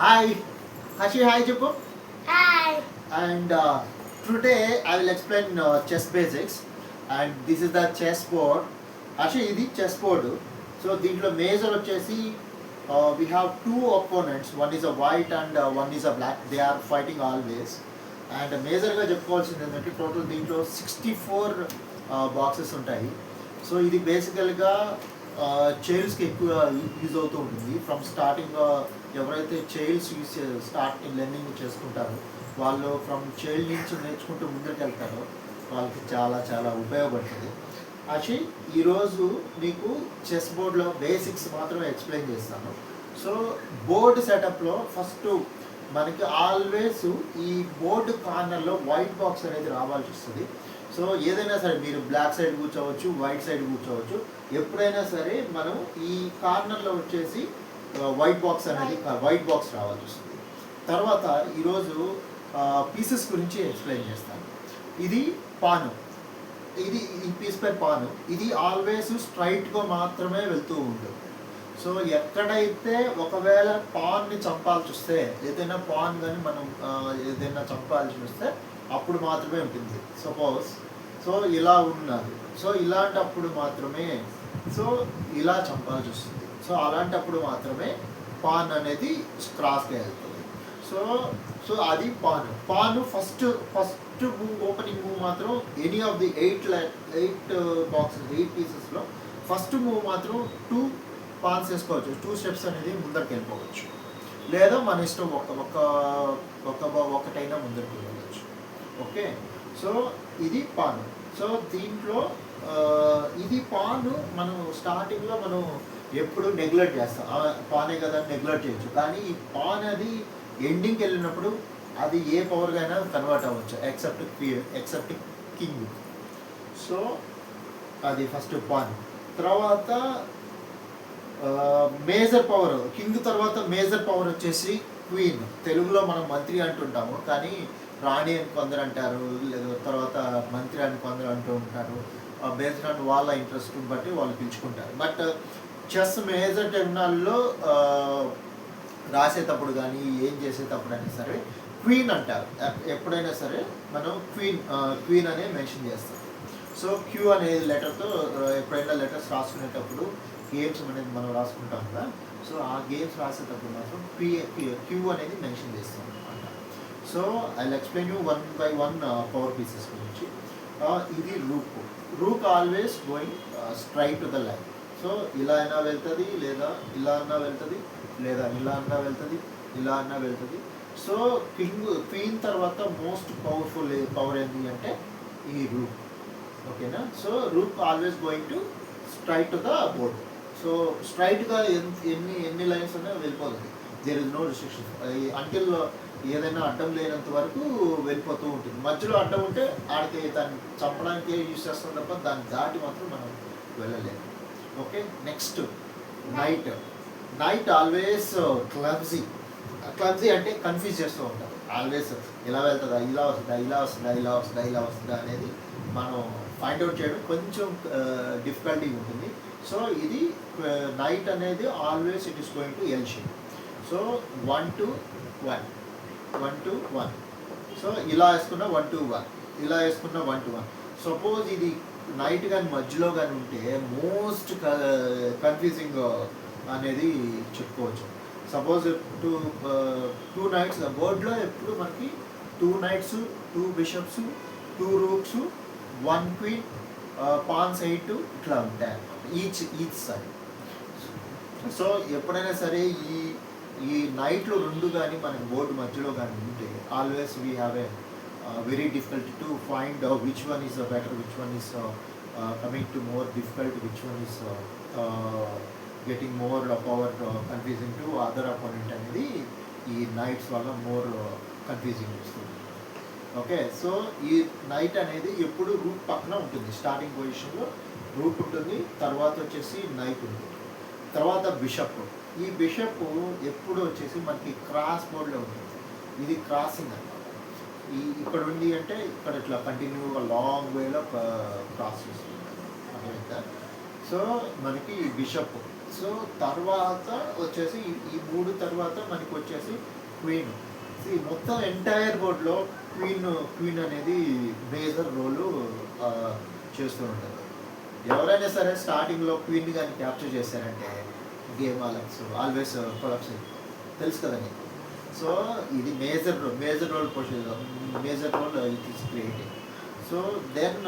Hi, Hashi, hi Jacob. Hi. And today I will explain chess basics. And this is the chess board. Hashi, ఇది chess board. So దీంట్లో major వచ్చేసి we have two opponents. One is a white and one is a black. They are fighting always. And మేజర్గా చెప్పుకోవాల్సింది ఏంటంటే total దీంట్లో 64 boxes ఉంటాయి. So ఇది బేసికల్గా చైల్డ్స్కి ఎక్కువ యూజ్ అవుతూ ఉంటుంది. ఫ్రమ్ స్టార్టింగ్ ఎవరైతే చైల్డ్స్ యూజ్ స్టార్టింగ్ లెర్నింగ్ చేసుకుంటారో వాళ్ళు ఫ్రమ్ చైల్డ్ నుంచి నేర్చుకుంటూ ముందుకు వెళ్తారో వాళ్ళకి చాలా చాలా ఉపయోగపడుతుంది. యాక్చువల్లీ ఈరోజు మీకు చెస్ బోర్డ్లో బేసిక్స్ మాత్రమే ఎక్స్ప్లెయిన్ చేస్తాను. సో బోర్డు సెటప్లో ఫస్ట్ మనకి ఆల్వేస్ ఈ బోర్డు కార్నర్లో వైట్ బాక్స్ అనేది రావాల్సి వస్తుంది. సో ఏదైనా సరే మీరు బ్లాక్ సైడ్ కూర్చోవచ్చు, వైట్ సైడ్ కూర్చోవచ్చు, ఎప్పుడైనా సరే మనం ఈ కార్నర్లో వచ్చేసి వైట్ బాక్స్ అనేది వైట్ బాక్స్ రావాల్సి వస్తుంది. తర్వాత ఈరోజు పీసెస్ గురించి ఎక్స్ప్లెయిన్ చేస్తాను. ఇది పాను, ఇది ఈ పీస్ పై పాను, ఇది ఆల్వేస్ స్ట్రైట్గా మాత్రమే వెళ్తూ ఉంటుంది. సో ఎక్కడైతే ఒకవేళ పాన్ని చంపాల్సి వస్తే, ఏదైనా పాన్ కానీ మనం ఏదైనా చంపాల్సి వస్తే అప్పుడు మాత్రమే ఉంటుంది. సపోజ్ సో ఇలా ఉన్నది, సో ఇలాంటప్పుడు మాత్రమే సో ఇలా చంపాల్సి వస్తుంది. సో అలాంటప్పుడు మాత్రమే పాన్ అనేది క్రాస్గా వెళ్తుంది. సో సో అది pawn first move, opening move మాత్రం any of the eight boxes, 8 పీసెస్లో ఫస్ట్ మూవ్ మాత్రం 2 పాన్స్ వేసుకోవచ్చు. 2 స్టెప్స్ అనేది ముందరికి వెళ్ళిపోవచ్చు, లేదా మన ఇష్టం ఒకటైనా ముందరికి వెళ్ళవచ్చు. ఓకే, సో ఇది పాను. సో దీంట్లో ఇది పాను మనం స్టార్టింగ్లో మనం ఎప్పుడు నెగ్లెక్ట్ చేస్తాం, పానే కదా నెగ్లెక్ట్ చేయొచ్చు. కానీ ఈ పాన్ అది ఎండింగ్కి వెళ్ళినప్పుడు అది ఏ పవర్గా అయినా కన్వర్ట్ అవ్వచ్చు ఎక్సెప్ట్ కింగ్. సో అది ఫస్ట్ పాన్. తర్వాత మేజర్ పవర్, కింగ్ తర్వాత మేజర్ పవర్ వచ్చేసి క్వీన్. తెలుగులో మనం మంత్రి అంటుంటాము, కానీ రాణి అని కొందరు అంటారు, లేదా తర్వాత మంత్రి అని కొందరు అంటూ ఉంటారు. బేస్డ్ ఆన్ వాళ్ళ ఇంట్రెస్ట్ బట్టి వాళ్ళు పిలుచుకుంటారు. బట్ చెస్ మేజర్ టెర్మినాల్లో రాసేటప్పుడు కానీ ఏం చేసేటప్పుడు అయినా సరే క్వీన్ అంటారు. ఎప్పుడైనా సరే మనం క్వీన్ అనే మెన్షన్ చేస్తాం. సో క్యూ అనే లెటర్తో ఎప్పుడైనా లెటర్స్ రాసుకునేటప్పుడు గేమ్స్ అనేది మనం రాసుకుంటాం కదా, సో ఆ గేమ్స్ రాసేటప్పుడు మాత్రం క్యూ అనేది మెన్షన్ చేస్తాం అనమాట. So I will explain you 1 by 1 power pieces గురించి. ఇది rook always going straight to the line. So ఇలా అయినా వెళ్తుంది, లేదా ఇలా అన్నా వెళ్తుంది, లేదా ఇలా అన్నా వెళ్తుంది, ఇలా అన్నా వెళ్తుంది. సో క్వీన్ తర్వాత మోస్ట్ పవర్ఫుల్ పవర్ ఏంటి అంటే ఈ రూక్. ఓకేనా, so rook always going to straight to the board. సో స్ట్రైట్గా ఎన్ని లైన్స్ అన్నా వెళ్ళిపోతుంది. There is no restriction until ఏదైనా అడ్డం లేనంత వరకు వెళ్ళిపోతూ ఉంటుంది. మధ్యలో అడ్డం ఉంటే ఆడికి దాన్ని చంపడానికి యూజ్ చేస్తాం తప్ప దాన్ని దాటి మాత్రం మనం వెళ్ళలేము. Okay, next night always clumsy అంటే కన్ఫ్యూజ్ చేస్తూ ఉంటారు. ఆల్వేస్ ఇలా వెళ్తుందా, ఇలా వస్తుందా, ఇలా వస్తుందా, ఇలా వస్తుందా, ఇలా వస్తుందా అనేది మనం ఫైండ్ అవుట్ చేయడం కొంచెం డిఫికల్టీ ఉంటుంది. సో ఇది నైట్ అనేది always it is going to L shape. So 1 to 1, 1 to 1. So ఇలా వేసుకున్న 1 to 1, ఇలా వేసుకున్న 1 to 1. సపోజ్ ఇది నైట్ కానీ మధ్యలో కానీ ఉంటే మోస్ట్ కన్ఫ్యూజింగ్ అనేది చెప్పుకోవచ్చు. సపోజ్ టూ నైట్స్ బోర్డ్లో ఎప్పుడు మనకి 2 knights, 2 bishops, 2 rooks, 1 queen, pawns 8 ఇట్లా ఉంటాయి ఈచ్ సైడ్. సో ఎప్పుడైనా సరే ఈ నైట్లో 2 కానీ మనకి బోర్డు మధ్యలో కానీ ఉంటే always we have a very difficulty to find which one is better, which one is coming to more difficult, which one is getting more power confusing to other opponent అనేది ఈ నైట్స్ వల్ల more confusing వస్తుంది. Okay, so ఈ night అనేది ఎప్పుడు route పక్కన ఉంటుంది. Starting పొజిషన్లో రూట్ ఉంటుంది, తర్వాత వచ్చేసి నైట్ ఉంటుంది, తర్వాత బిషప్. ఈ బిషప్ ఎప్పుడు వచ్చేసి మనకి క్రాస్ మోడ్లో ఉంటుంది. ఇది క్రాసింగ్ అనమాట. ఇక్కడ ఉంది అంటే ఇక్కడ ఇట్లా కంటిన్యూగా లాంగ్ వేలో క్రాస్ చేస్తుంది అర్థమైందా. సో మనకి బిషప్. సో తర్వాత వచ్చేసి ఈ మూడు తర్వాత మనకి వచ్చేసి క్వీన్. మొత్తం ఎంటైర్ బోర్డ్లో క్వీన్ అనేది మేజర్ రోలు చేస్తూ ఉంటారు. ఎవరైనా సరే స్టార్టింగ్లో క్వీన్ కానీ క్యాప్చర్ చేశారంటే గేమ్ ఆల్వేస్ కొలాప్స్ తెలుసు కదా నీకు. సో ఇది major role major role it is creating. So then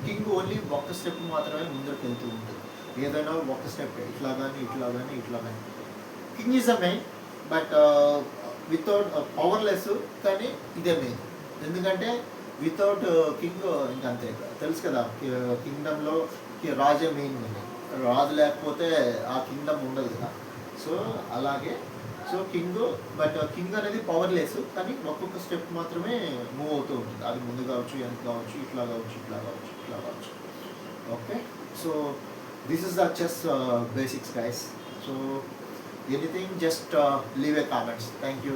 king only ఒక్క స్టెప్ మాత్రమే ముందుకు వెళ్తూ ఉంటుంది. ఏదైనా ఒక స్టెప్ ఇట్లా కానీ king is a main, but without powerless. కానీ ఇదే మెయిన్, ఎందుకంటే వితౌట్ కింగ్ ఇంకంతే తెలుసు కదా. కింగ్డమ్లో రాజే మెయిన్ ఉంది, రాజు లేకపోతే ఆ కింగ్డమ్ ఉండదు కదా. సో అలాగే సో కింగ్ అనేది పవర్లెస్, కానీ ఒక్కొక్క స్టెప్ మాత్రమే మూవ్ అవుతూ ఉంటుంది. అది ముందు కావచ్చు, వెనక కావచ్చు, ఇట్లా కావచ్చు. Okay, so this is the chess basics guys. So anything just leave a comments. Thank you.